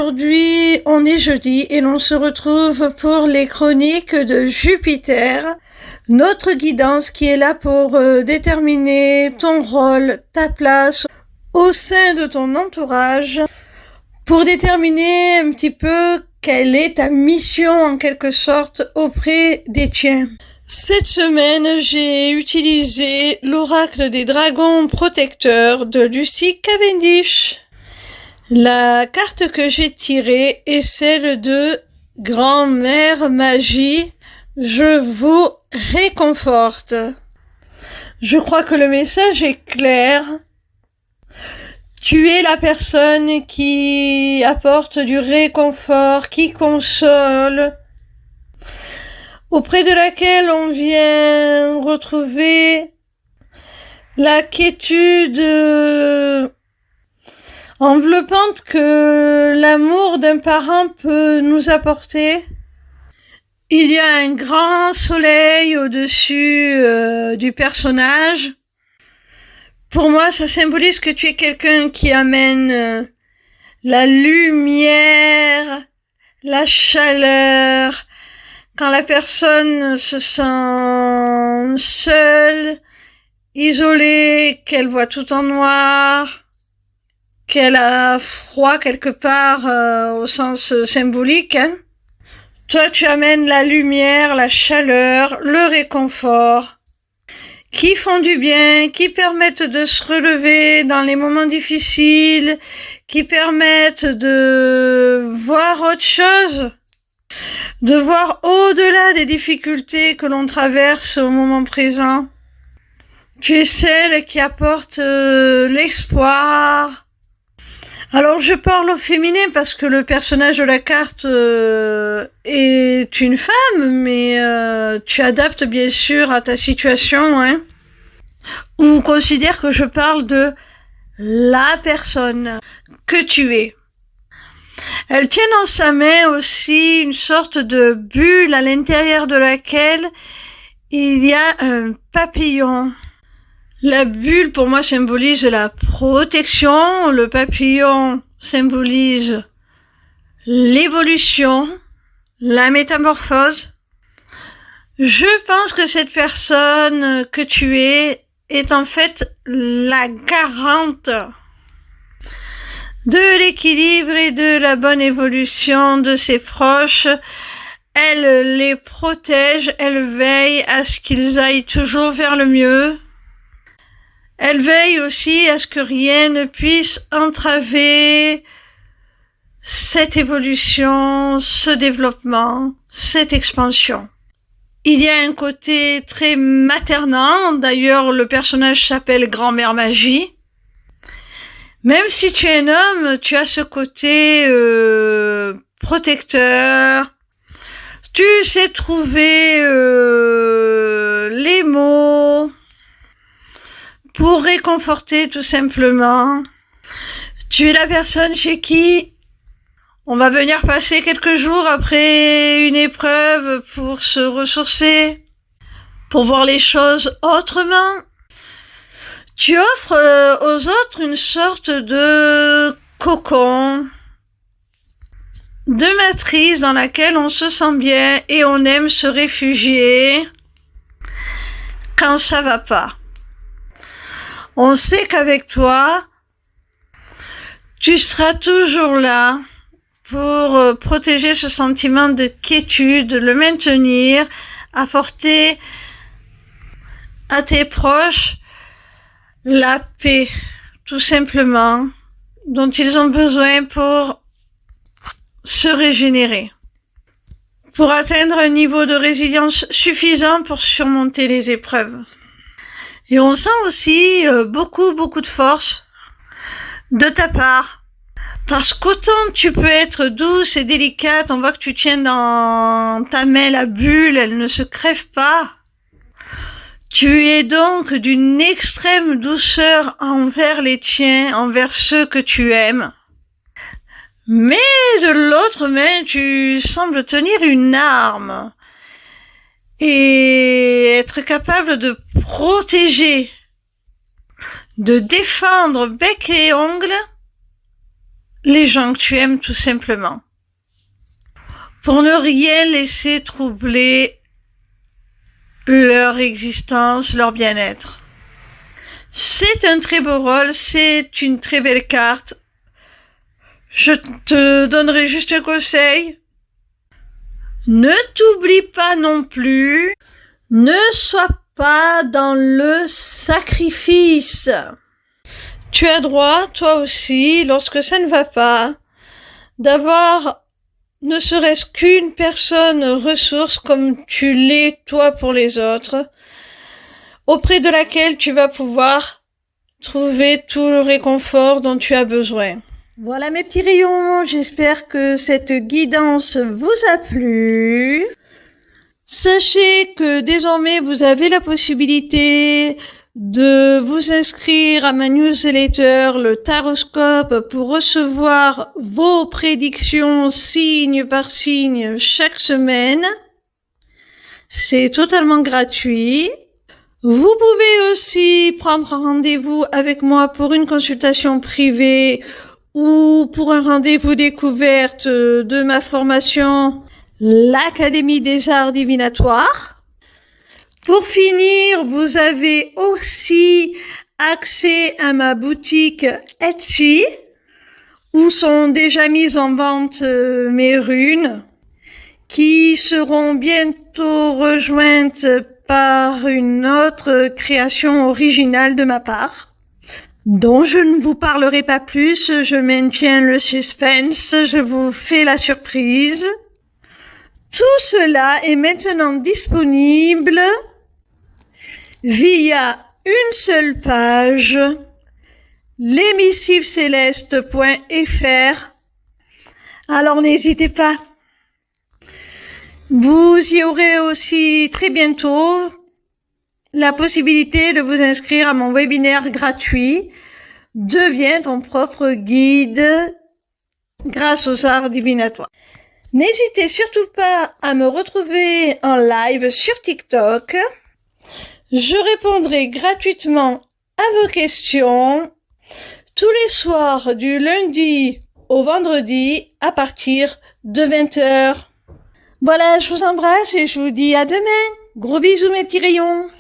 Aujourd'hui, on est jeudi et l'on se retrouve pour les chroniques de Jupiter, notre guidance qui est là pour déterminer ton rôle, ta place au sein de ton entourage, pour déterminer un petit peu quelle est ta mission en quelque sorte auprès des tiens. Cette semaine, j'ai utilisé l'oracle des dragons protecteurs de Lucy Cavendish. La carte que j'ai tirée est celle de Grand-mère Magie. Je vous réconforte. Je crois que le message est clair. Tu es la personne qui apporte du réconfort, qui console, auprès de laquelle on vient retrouver la quiétude enveloppante que l'amour d'un parent peut nous apporter. Il y a un grand soleil au-dessus du personnage. Pour moi, ça symbolise que tu es quelqu'un qui amène la lumière, la chaleur. Quand la personne se sent seule, isolée, qu'elle voit tout en noir, qu'elle a froid quelque part au sens symbolique, Toi, tu amènes la lumière, la chaleur, le réconfort, qui font du bien, qui permettent de se relever dans les moments difficiles, qui permettent de voir autre chose, de voir au-delà des difficultés que l'on traverse au moment présent. Tu es celle qui apporte l'espoir. Alors je parle au féminin parce que le personnage de la carte est une femme, mais tu adaptes bien sûr à ta situation, hein. On considère que je parle de la personne que tu es. Elle tient dans sa main aussi une sorte de bulle à l'intérieur de laquelle il y a un papillon. La bulle, pour moi, symbolise la protection. Le papillon symbolise l'évolution, la métamorphose. Je pense que cette personne que tu es est en fait la garante de l'équilibre et de la bonne évolution de ses proches. Elle les protège, elle veille à ce qu'ils aillent toujours vers le mieux. Elle veille aussi à ce que rien ne puisse entraver cette évolution, ce développement, cette expansion. Il y a un côté très maternant, d'ailleurs le personnage s'appelle Grand-mère Magie. Même si tu es un homme, tu as ce côté protecteur. Tu sais trouver les mots pour réconforter tout simplement. Tu es la personne chez qui on va venir passer quelques jours après une épreuve pour se ressourcer, pour voir les choses autrement. Tu offres aux autres une sorte de cocon, de matrice dans laquelle on se sent bien et on aime se réfugier quand ça va pas. On sait qu'avec toi, tu seras toujours là pour protéger ce sentiment de quiétude, le maintenir, apporter à tes proches la paix, tout simplement, dont ils ont besoin pour se régénérer, pour atteindre un niveau de résilience suffisant pour surmonter les épreuves. Et on sent aussi beaucoup de force de ta part. Parce qu'autant tu peux être douce et délicate, on voit que tu tiens dans ta main la bulle, elle ne se crève pas. Tu es donc d'une extrême douceur envers les tiens, envers ceux que tu aimes. Mais de l'autre main, tu sembles tenir une arme. Et être capable de protéger, de défendre bec et ongles les gens que tu aimes tout simplement. Pour ne rien laisser troubler leur existence, leur bien-être. C'est un très beau rôle, c'est une très belle carte. Je te donnerai juste un conseil. Ne t'oublie pas non plus. Ne sois pas dans le sacrifice. Tu as droit, toi aussi, lorsque ça ne va pas, d'avoir ne serait-ce qu'une personne ressource comme tu l'es toi pour les autres, auprès de laquelle tu vas pouvoir trouver tout le réconfort dont tu as besoin. Voilà mes petits rayons, j'espère que cette guidance vous a plu. Sachez que désormais vous avez la possibilité de vous inscrire à ma newsletter, le Taroscope, pour recevoir vos prédictions signe par signe chaque semaine. C'est totalement gratuit. Vous pouvez aussi prendre un rendez-vous avec moi pour une consultation privée ou pour un rendez-vous découverte de ma formation, l'Académie des Arts Divinatoires. Pour finir, vous avez aussi accès à ma boutique Etsy, où sont déjà mises en vente mes runes, qui seront bientôt rejointes par une autre création originale de ma part, dont je ne vous parlerai pas plus, je maintiens le suspense, je vous fais la surprise. Tout cela est maintenant disponible via une seule page, lesmissivescélestes.fr. Alors n'hésitez pas. Vous y aurez aussi très bientôt la possibilité de vous inscrire à mon webinaire gratuit « Deviens ton propre guide grâce aux arts divinatoires ». N'hésitez surtout pas à me retrouver en live sur TikTok. Je répondrai gratuitement à vos questions tous les soirs du lundi au vendredi à partir de 20h. Voilà, je vous embrasse et je vous dis à demain. Gros bisous mes petits rayons.